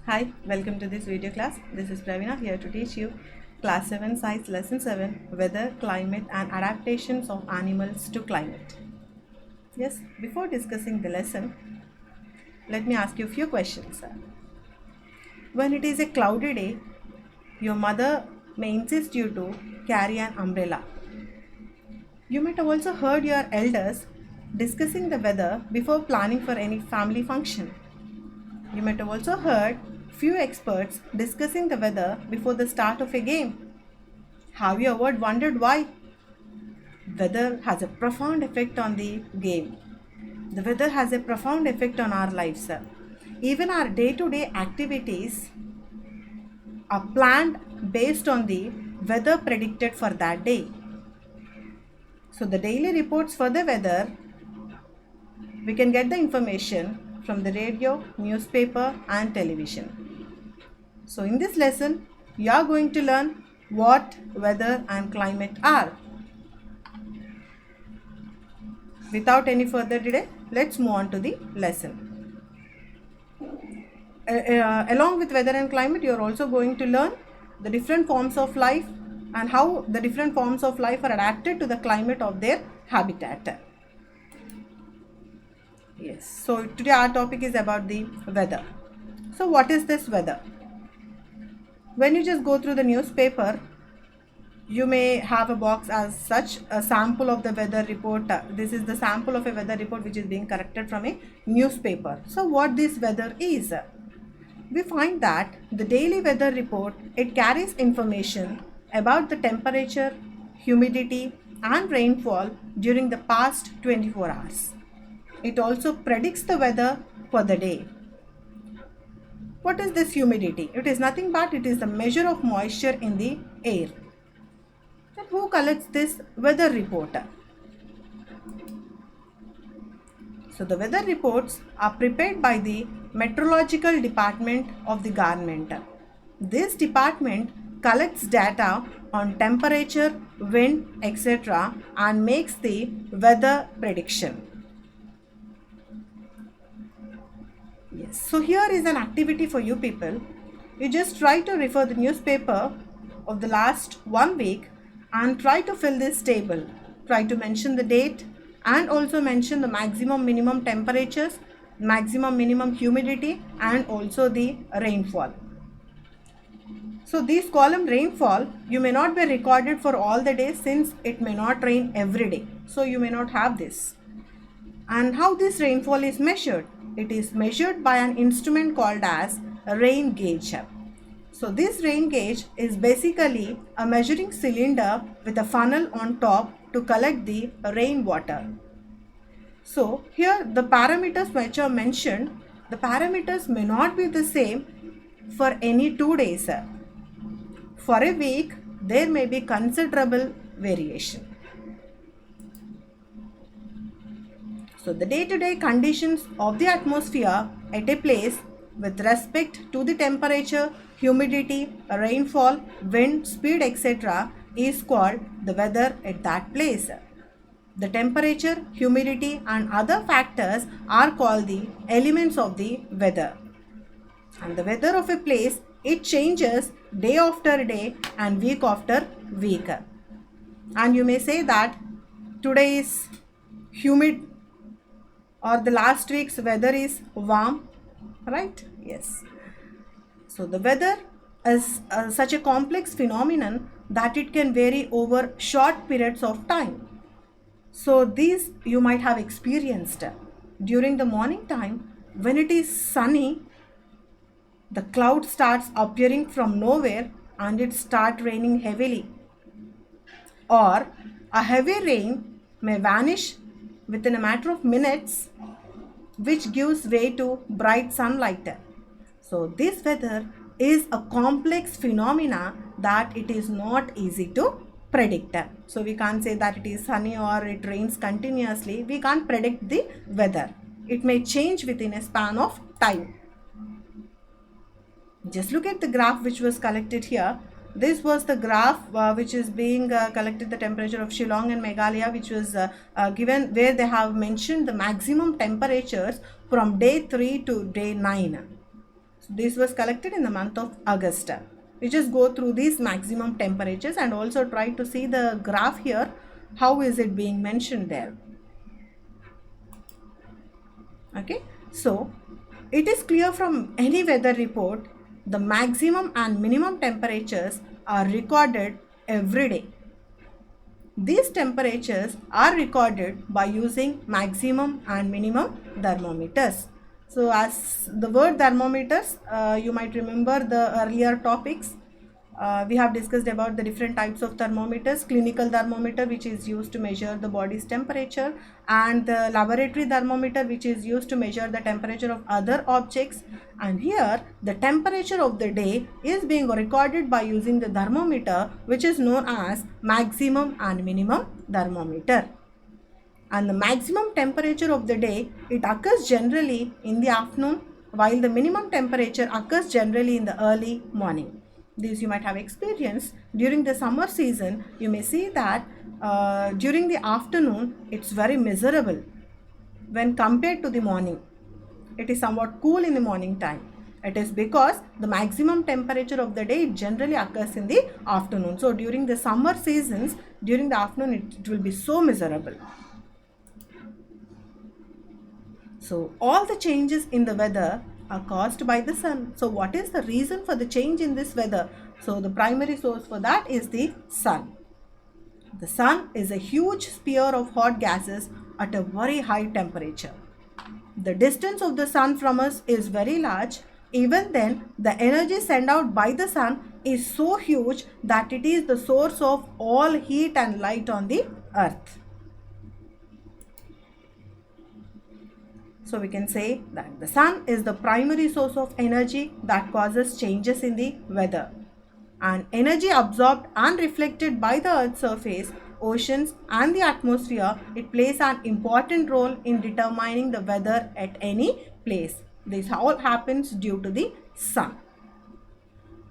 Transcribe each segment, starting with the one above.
Hi, welcome to this video class. This is Pravina here to teach you class 7 science lesson 7 weather, climate and adaptations of animals to climate. Yes, before discussing the lesson, let me ask you a few questions. When it is a cloudy day, your mother may insist you to carry an umbrella. You might have also heard your elders discussing the weather before planning for any family function. You might have also heard few experts discussing the weather before the start of a game. Have you ever wondered why? Weather has a profound effect on the game. The weather has a profound effect on our lives. Even our day-to-day activities are planned based on the weather predicted for that day. So the daily reports for the weather, we can get the information from the radio, newspaper and television. So in this lesson, you are going to learn what weather and climate are. Without any further delay, let's move on to the lesson. Along with weather and climate, you are also going to learn the different forms of life and how the different forms of life are adapted to the climate of their habitat. Yes, so today our topic is about the weather. So what is this weather? When you just go through the newspaper, you may have a box as such, a sample of the weather report. This is the sample of a weather report which is being corrected from a newspaper. So what this weather is? We find that the daily weather report, it carries information about the temperature, humidity and rainfall during the past 24 hours. It also predicts the weather for the day. What is this humidity? It is nothing but it is the measure of moisture in the air. Then who collects this weather report? So the weather reports are prepared by the meteorological department of the government. This department collects data on temperature, wind, etc. and makes the weather prediction. Yes, so here is an activity for you people. You just try to refer the newspaper of the last 1 week and try to fill this table. Try to mention the date and also mention the maximum minimum temperatures, maximum minimum humidity and also the rainfall. So this column rainfall, you may not be recorded for all the days since it may not rain every day. So you may not have this. And how this rainfall is measured? It is measured by an instrument called as a rain gauge. So this rain gauge is basically a measuring cylinder with a funnel on top to collect the rainwater. So here the parameters which are mentioned, the parameters may not be the same for any 2 days. For a week, there may be considerable variation. So the day-to-day conditions of the atmosphere at a place with respect to the temperature, humidity, rainfall, wind, speed, etc. is called the weather at that place. The temperature, humidity and other factors are called the elements of the weather. And the weather of a place, it changes day after day and week after week. And you may say that today is humid or the last week's weather is warm, right? Yes. So the weather is such a complex phenomenon that it can vary over short periods of time. So these you might have experienced during the morning time. When it is sunny, the cloud starts appearing from nowhere and it starts raining heavily. Or a heavy rain may vanish within a matter of minutes, which gives way to bright sunlight. So this weather is a complex phenomena that it is not easy to predict. So we can't say that it is sunny or it rains continuously. We can't predict the weather. It may change within a span of time. Just look at the graph which was collected here. This was the graph which is being collected, the temperature of Shillong and Meghalaya, which was given, where they have mentioned the maximum temperatures from day 3 to day 9. So this was collected in the month of August. We just go through these maximum temperatures and also try to see the graph here. How is it being mentioned there? Okay, so it is clear from any weather report the maximum and minimum temperatures are recorded every day. These temperatures are recorded by using maximum and minimum thermometers. So as the word thermometers, you might remember the earlier topics. We have discussed about the different types of thermometers: clinical thermometer, which is used to measure the body's temperature, and the laboratory thermometer, which is used to measure the temperature of other objects. And here the temperature of the day is being recorded by using the thermometer, which is known as maximum and minimum thermometer. And the maximum temperature of the day, it occurs generally in the afternoon, while the minimum temperature occurs generally in the early morning. This you might have experienced during the summer season. You may see that during the afternoon it's very miserable when compared to the morning. It is somewhat cool in the morning time. It is because the maximum temperature of the day generally occurs in the afternoon. So during the summer seasons, during the afternoon it will be so miserable. So all the changes in the weather are caused by the sun. So what is the reason for the change in this weather? So the primary source for that is the sun. The sun is a huge sphere of hot gases at a very high temperature. The distance of the sun from us is very large. Even then, the energy sent out by the sun is so huge that it is the source of all heat and light on the earth. So we can say that the sun is the primary source of energy that causes changes in the weather. And energy absorbed and reflected by the earth's surface, oceans and the atmosphere, it plays an important role in determining the weather at any place. This all happens due to the sun.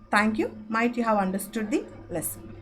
Thank you. Might you have understood the lesson.